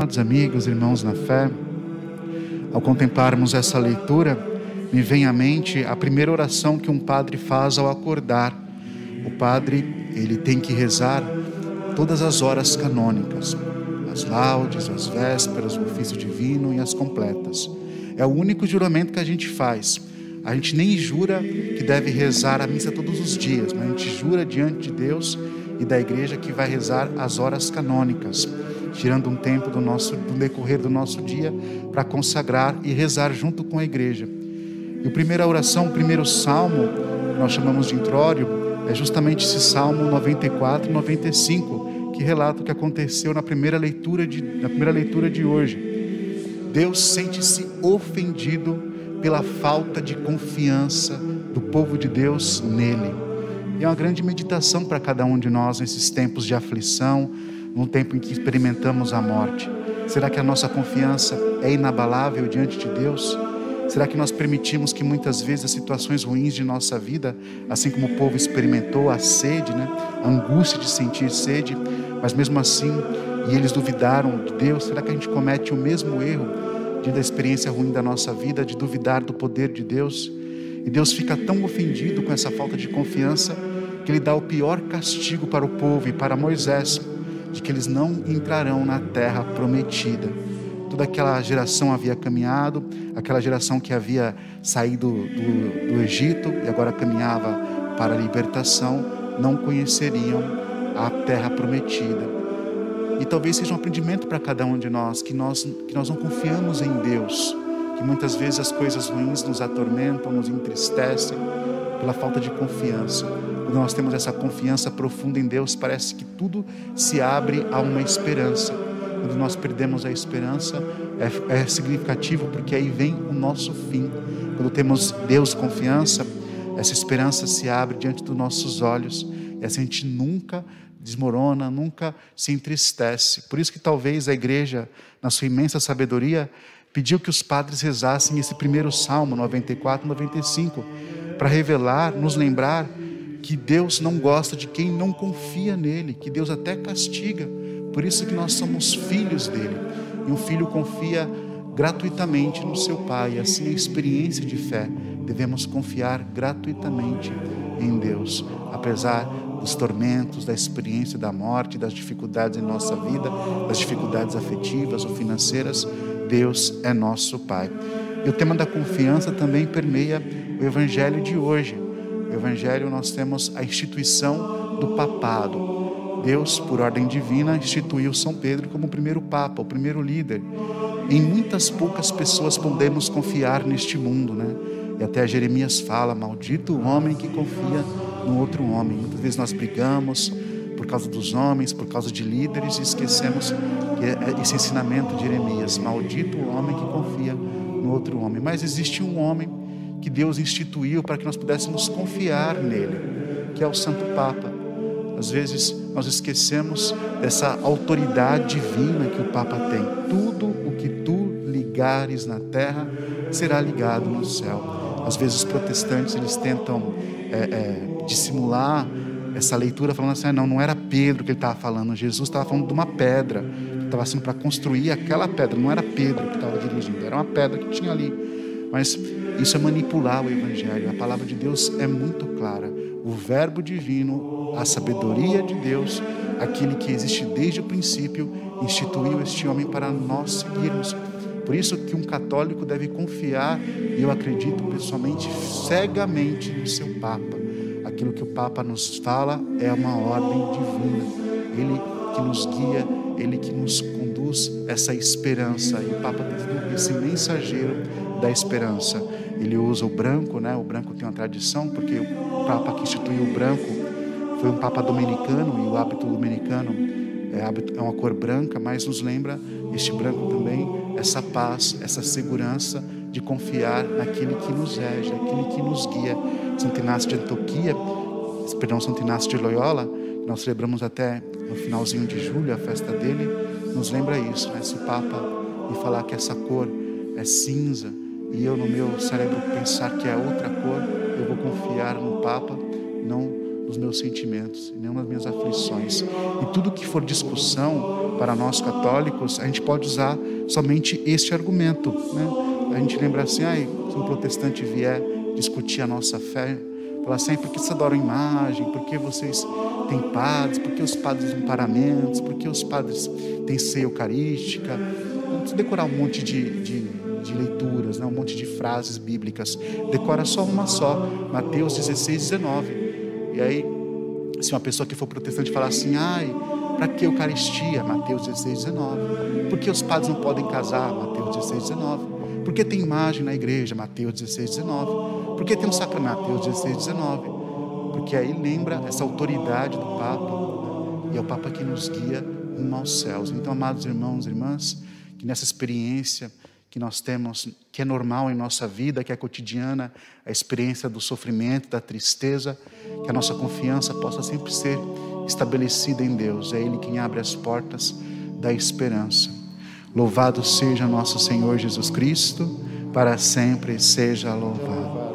Amados amigos, irmãos na fé, ao contemplarmos essa leitura, me vem à mente a primeira oração que um padre faz ao acordar. O padre, ele tem que rezar todas as horas canônicas, as laudes, as vésperas, o ofício divino e as completas. É o único juramento que a gente faz. A gente nem jura que deve rezar a missa todos os dias, mas a gente jura diante de Deus e da igreja que vai rezar as horas canônicas, tirando um tempo do decorrer do nosso dia para consagrar e rezar junto com a igreja. E a primeira oração, o primeiro salmo, que nós chamamos de intrório, é justamente esse salmo 94 e 95, que relata o que aconteceu na primeira leitura de hoje. Deus sente-se ofendido pela falta de confiança do povo de Deus nele. E é uma grande meditação para cada um de nós nesses tempos de aflição, num tempo em que experimentamos a morte. Será que a nossa confiança é inabalável diante de Deus? Será que nós permitimos que muitas vezes as situações ruins de nossa vida, assim como o povo experimentou a sede, a angústia de sentir sede, mas mesmo assim, e eles duvidaram de Deus, será que a gente comete o mesmo erro da experiência ruim da nossa vida, de duvidar do poder de Deus? E Deus fica tão ofendido com essa falta de confiança, que Ele dá o pior castigo para o povo e para Moisés, de que eles não entrarão na terra prometida. Toda aquela geração havia caminhado, aquela geração que havia saído do Egito e agora caminhava para a libertação, não conheceriam a terra prometida. E talvez seja um aprendimento para cada um de nós, que nós não confiamos em Deus, que muitas vezes as coisas ruins nos atormentam, nos entristecem, pela falta de confiança. Quando nós temos essa confiança profunda em Deus, parece que tudo se abre a uma esperança. Quando nós perdemos a esperança, é significativo, porque aí vem o nosso fim. Quando temos Deus confiança, essa esperança se abre diante dos nossos olhos, e assim a gente nunca desmorona, nunca se entristece. Por isso que talvez a igreja, na sua imensa sabedoria, pediu que os padres rezassem esse primeiro salmo, 94 e 95, para revelar, nos lembrar que Deus não gosta de quem não confia nele, que Deus até castiga. Por isso que nós somos filhos dele, e um filho confia gratuitamente no seu pai. Assim, a experiência de fé, devemos confiar gratuitamente em Deus, apesar dos tormentos, da experiência da morte, das dificuldades em nossa vida, das dificuldades afetivas ou financeiras. Deus é nosso Pai. E o tema da confiança também permeia o Evangelho de hoje. No Evangelho nós temos a instituição do papado. Deus, por ordem divina, instituiu São Pedro como o primeiro papa, o primeiro líder. Em muitas poucas pessoas podemos confiar neste mundo, E até Jeremias fala: maldito o homem que confia no outro homem. Muitas vezes nós brigamos por causa dos homens, por causa de líderes, e esquecemos que é esse ensinamento de Jeremias: maldito o homem que confia no outro homem. Mas existe um homem que Deus instituiu para que nós pudéssemos confiar nele, que é o Santo Papa. Às vezes nós esquecemos dessa autoridade divina que o Papa tem. Tudo o que tu ligares na terra será ligado no céu. Às vezes os protestantes, eles tentam dissimular essa leitura, falando assim: não era Pedro que ele estava falando, Jesus estava falando de uma pedra, que estava sendo para construir aquela pedra, não era Pedro que estava dirigindo, era uma pedra que tinha ali. Mas isso é manipular o Evangelho. A palavra de Deus é muito clara. O verbo divino, a sabedoria de Deus, aquele que existe desde o princípio, instituiu este homem para nós seguirmos. Por isso que um católico deve confiar, e eu acredito pessoalmente, cegamente no seu Papa. Aquilo que o Papa nos fala é uma ordem divina. Ele que nos guia, Ele que nos conduz essa esperança. E o Papa é esse mensageiro da esperança. Ele usa o branco, O branco tem uma tradição, porque o Papa que instituiu o branco foi um Papa dominicano, e o hábito dominicano é uma cor branca, mas nos lembra este branco também, essa paz, essa segurança de confiar naquele que nos rege, naquele que nos guia. Santo Inácio de Antioquia, Santo Inácio de Loyola, que nós celebramos até no finalzinho de julho, a festa dele, nos lembra isso, Se o Papa me falar que essa cor é cinza, e eu no meu cérebro pensar que é outra cor, eu vou confiar no Papa, não dos meus sentimentos, em nenhuma das minhas aflições. E tudo que for discussão para nós católicos, a gente pode usar somente este argumento, né? A gente lembra assim, se um protestante vier discutir a nossa fé, falar assim, por que vocês adoram imagem, por que vocês têm padres, por que os padres têm paramentos, por que os padres têm ceia eucarística. Não precisa decorar um monte de leituras, né? Um monte de frases bíblicas. Decora só uma só, Mateus 16, 19. E aí, se uma pessoa que for protestante falar assim, para que Eucaristia? Mateus 16, 19. Por que os padres não podem casar? Mateus 16, 19. Por que tem imagem na igreja? Mateus 16, 19. Por que tem um sacramento? Mateus 16, 19. Porque aí lembra essa autoridade do Papa, né? E é o Papa que nos guia rumo aos céus. Então, amados irmãos e irmãs, que nessa experiência que nós temos, que é normal em nossa vida, que é cotidiana, a experiência do sofrimento, da tristeza, que a nossa confiança possa sempre ser estabelecida em Deus. É Ele quem abre as portas da esperança. Louvado seja nosso Senhor Jesus Cristo, para sempre seja louvado.